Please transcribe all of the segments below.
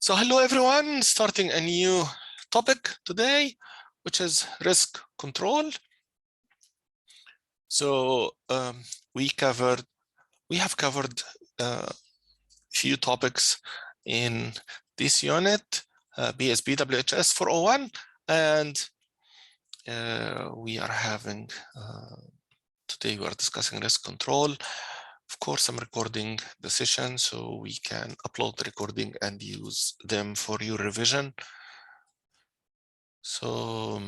So hello everyone, starting a new topic today, which is risk control. So we have covered a few topics in this unit, BSB WHS 401, and we are having today we are discussing risk control. Of course, I'm recording the session so we can upload the recording and use them for your revision. So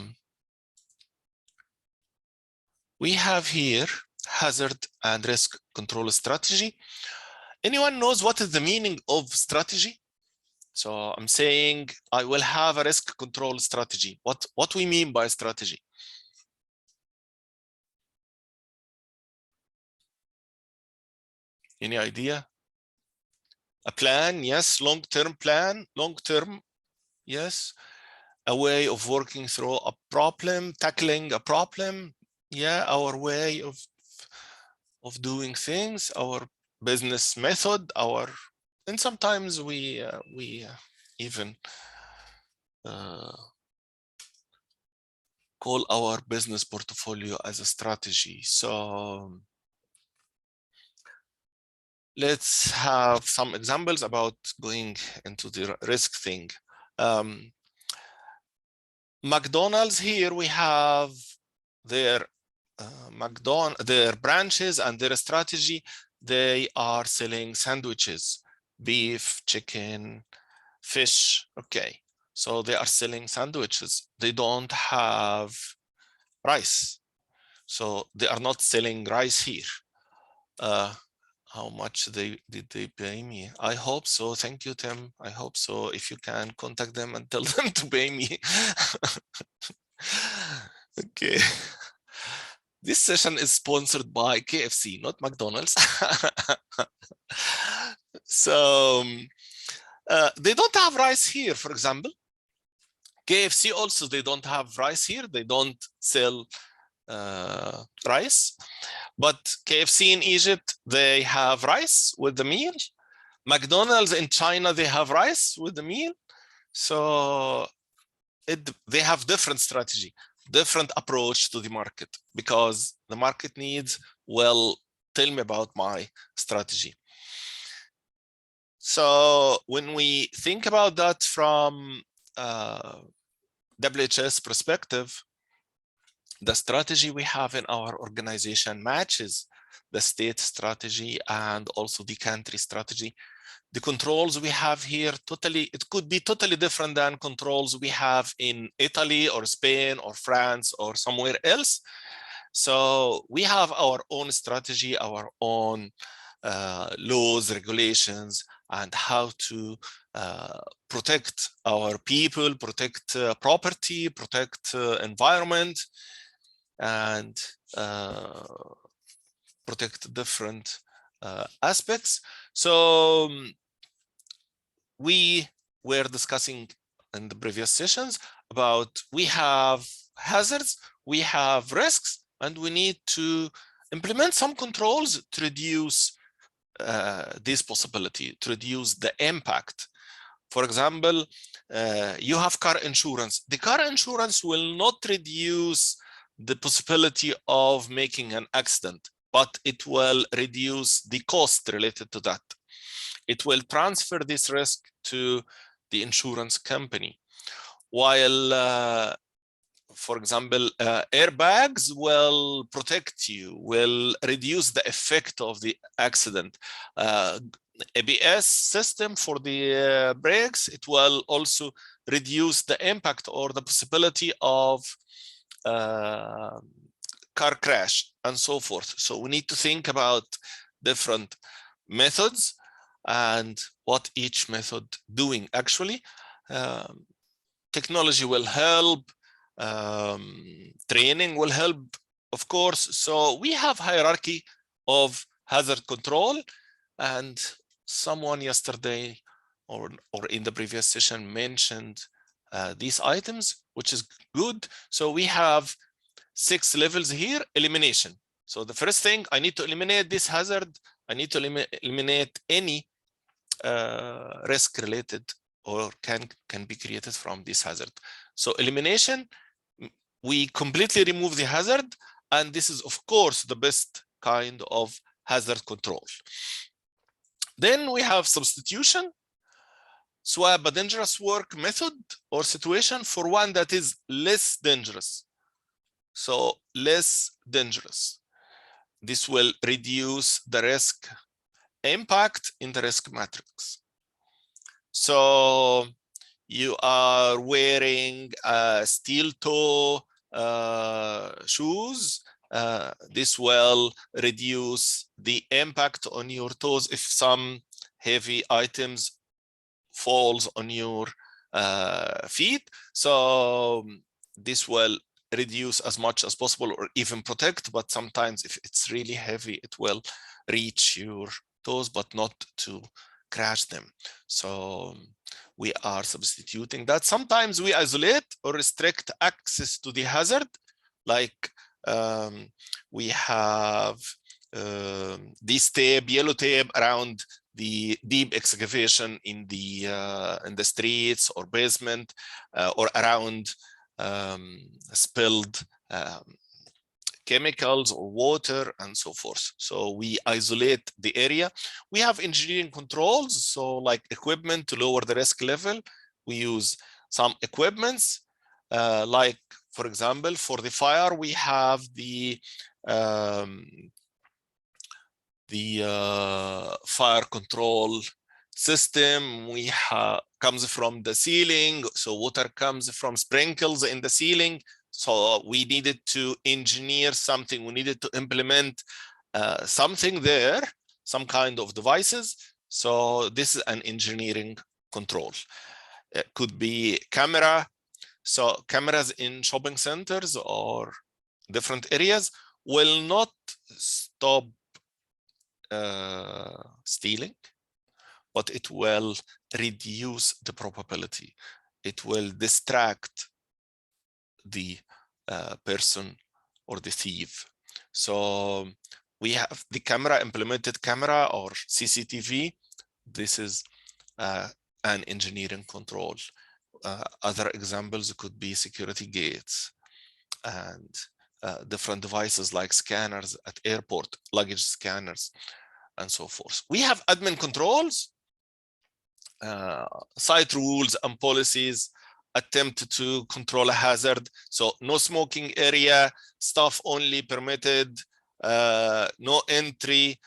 we have here hazard and risk control strategy. Anyone knows what is the meaning of strategy? So I'm saying I will have a risk control strategy. What we mean by strategy? Any idea? A plan, yes. Long-term plan, long-term, yes. A way of working through a problem, tackling a problem. Yeah, our way of doing things, our business method, and sometimes we even call our business portfolio as a strategy. So let's have some examples about going into the risk thing. McDonald's, here we have their their branches and their strategy. They are selling sandwiches, beef, chicken, fish. Okay, so they are selling sandwiches. They don't have rice, so they are not selling rice here. How much did they pay me? I hope so. Thank you, Tim. I hope so. If you can contact them and tell them to pay me. Okay. This session is sponsored by KFC, not McDonald's. So they don't have rice here, for example. KFC also, they don't have rice here. They don't sell rice. But KFC in Egypt, they have rice with the meal. McDonald's in China, they have rice with the meal. So they have different strategy, different approach to the market, because the market needs, well, tell me about my strategy. So when we think about that from WHS perspective, the strategy we have in our organization matches the state strategy and also the country strategy. The controls we have here it could be totally different than controls we have in Italy or Spain or France or somewhere else. So we have our own strategy, our own laws, regulations, and how to protect our people, protect property, protect environment, and protect different aspects. So we were discussing in the previous sessions about we have hazards, we have risks, and we need to implement some controls to reduce this possibility, to reduce the impact. For example, you have car insurance. The car insurance will not reduce the possibility of making an accident, but it will reduce the cost related to that. It will transfer this risk to the insurance company. While, for example, airbags will protect you, will reduce the effect of the accident. ABS system for the brakes, it will also reduce the impact or the possibility of car crash and so forth. So we need to think about different methods and what each method doing actually. Technology will help, training will help, of course. So we have hierarchy of hazard control, and someone yesterday or in the previous session mentioned these items, which is good. So we have 6 levels here. Elimination. So the first thing, I need to eliminate this hazard. I need to eliminate any risk related or can be created from this hazard. So elimination, we completely remove the hazard, and this is of course the best kind of hazard control. Then we have substitution. Swap a dangerous work method or situation for one that is less dangerous. So less dangerous. This will reduce the risk impact in the risk matrix. So you are wearing steel toe shoes. This will reduce the impact on your toes if some heavy items falls on your feet. So this will reduce as much as possible or even protect, but sometimes if it's really heavy, it will reach your toes, but not to crash them. So we are substituting that. Sometimes we isolate or restrict access to the hazard, like we have this tape, yellow tape around the deep excavation in the streets or basement or around spilled chemicals or water and so forth. So we isolate the area. We have engineering controls, so like equipment to lower the risk level. We use some equipments, like for example, for the fire, we have the fire control system. We comes from the ceiling, so water comes from sprinkles in the ceiling. So we needed to engineer something. We needed to implement something there, some kind of devices. So this is an engineering control. It could be camera. So cameras in shopping centers or different areas will not stop stealing, but it will reduce the probability. It will distract the person or the thief. So we have the camera, implemented camera or CCTV. This is an engineering control. Other examples could be security gates and different devices like scanners at airport, luggage scanners, and so forth. We have admin controls, site rules and policies attempt to control a hazard. So no smoking area, staff only permitted, no entry,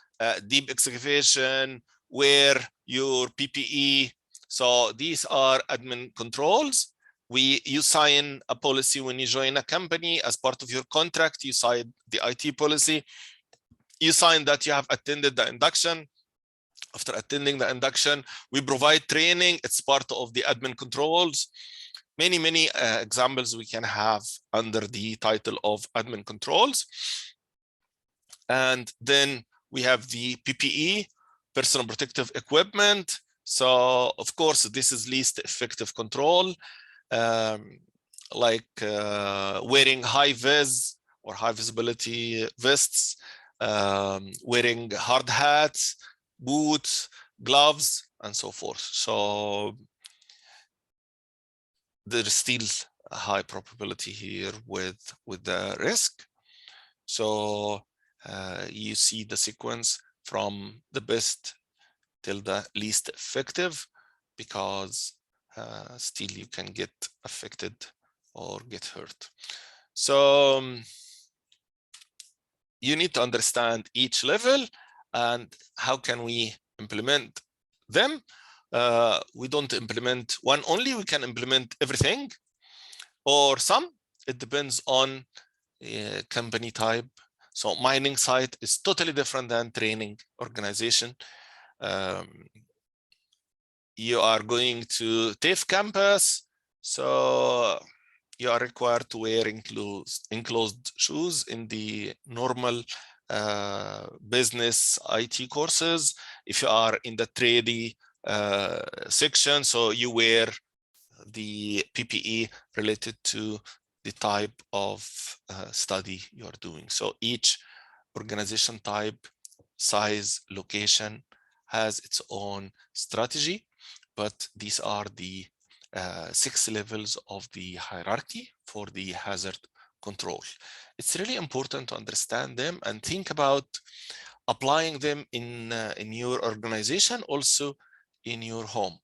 deep excavation, wear your PPE. So these are admin controls. You sign a policy when you join a company. As part of your contract, you sign the IT policy. You sign that you have attended the induction. After attending the induction, we provide training. It's part of the admin controls. Many examples we can have under the title of admin controls. And then we have the PPE, personal protective equipment. So of course, this is least effective control, like wearing high vis or high visibility vests, wearing hard hats, boots, gloves, and so forth. So there's still a high probability here with the risk. So you see the sequence from the best till the least effective, because still you can get affected or get hurt. So you need to understand each level and how can we implement them. We don't implement one only, we can implement everything or some. It depends on company type. So mining site is totally different than training organization. You are going to TAFE campus, so you are required to wear enclosed shoes in the normal business IT courses. If you are in the tradie section, so you wear the PPE related to the type of study you are doing. So each organization type, size, location has its own strategy, but these are the 6 levels of the hierarchy for the hazard control. It's really important to understand them and think about applying them in your organization, also in your home.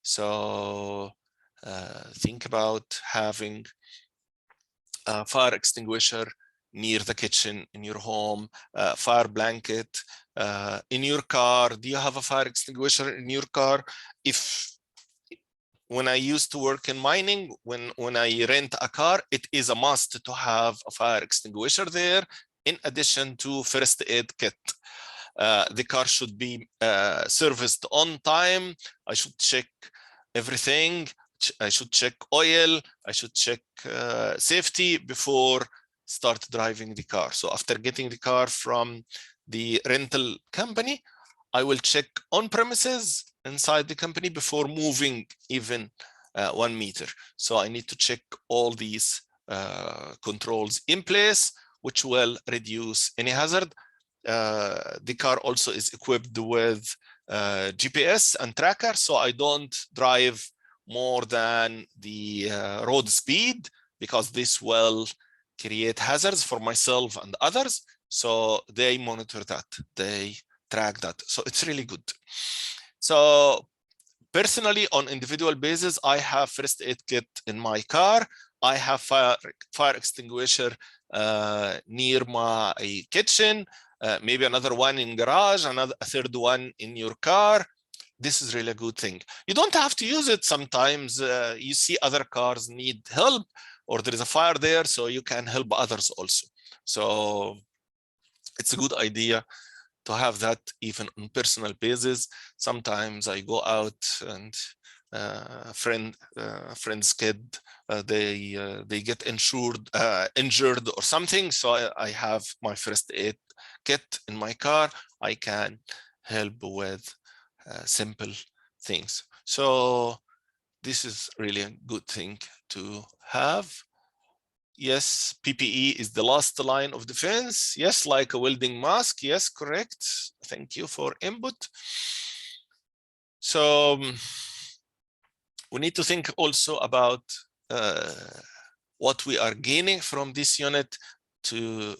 So think about having a fire extinguisher near the kitchen in your home, fire blanket in your car. Do you have a fire extinguisher in your car? When I used to work in mining, when I rent a car, it is a must to have a fire extinguisher there, in addition to first aid kit. The car should be serviced on time. I should check everything. I should check oil. I should check safety before start driving the car. So after getting the car from the rental company, I will check on premises inside the company before moving even 1 meter. So I need to check all these controls in place, which will reduce any hazard. The car also is equipped with GPS and tracker, so I don't drive more than the road speed, because this will create hazards for myself and others. So they monitor that, they track that. So it's really good. So personally, on individual basis, I have first aid kit in my car. I have fire extinguisher near my kitchen, maybe another one in garage, a third one in your car. This is really a good thing. You don't have to use it. Sometimes you see other cars need help, or there is a fire there, so you can help others also. So it's a good idea to have that even on personal basis. Sometimes I go out and friend's kid, they get injured or something, so I have my first aid kit in my car. I can help with simple things. So this is really a good thing to have. Yes, PPE is the last line of defense. Yes, like a welding mask. Yes, correct. Thank you for input. So we need to think also about what we are gaining from this unit to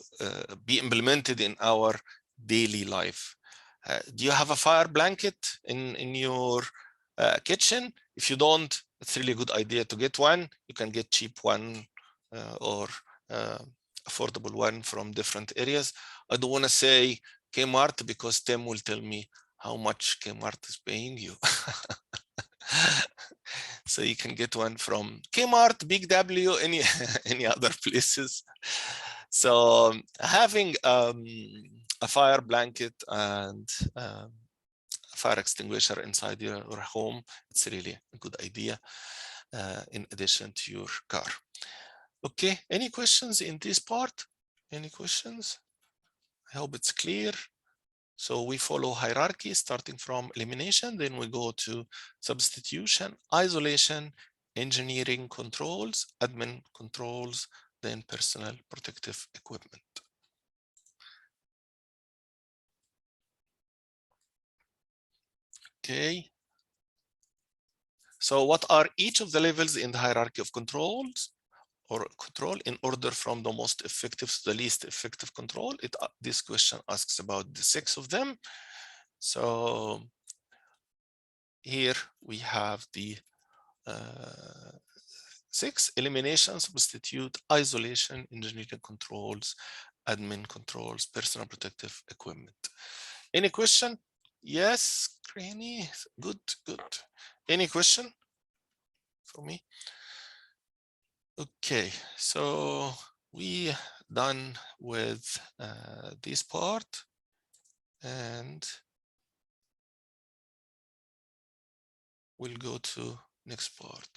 be implemented in our daily life. Do you have a fire blanket in your kitchen? If you don't, it's a really good idea to get one. You can get cheap one or affordable one from different areas. I don't want to say Kmart, because Tim will tell me how much Kmart is paying you. So you can get one from Kmart, Big W, any other places. So having a fire blanket and a fire extinguisher inside your home, it's really a good idea in addition to your car. Okay, any questions in this part? Any questions? I hope it's clear. So we follow hierarchy starting from elimination, then we go to substitution, isolation, engineering controls, admin controls, then personal protective equipment. Okay. So what are each of the levels in the hierarchy of controls or control in order from the most effective to the least effective control? This question asks about the 6 of them. So here we have the 6: elimination, substitute, isolation, engineering controls, admin controls, personal protective equipment. Any question? Yes, Granny. Good, good. Any question for me? Okay, so we done with this part, and we'll go to next part.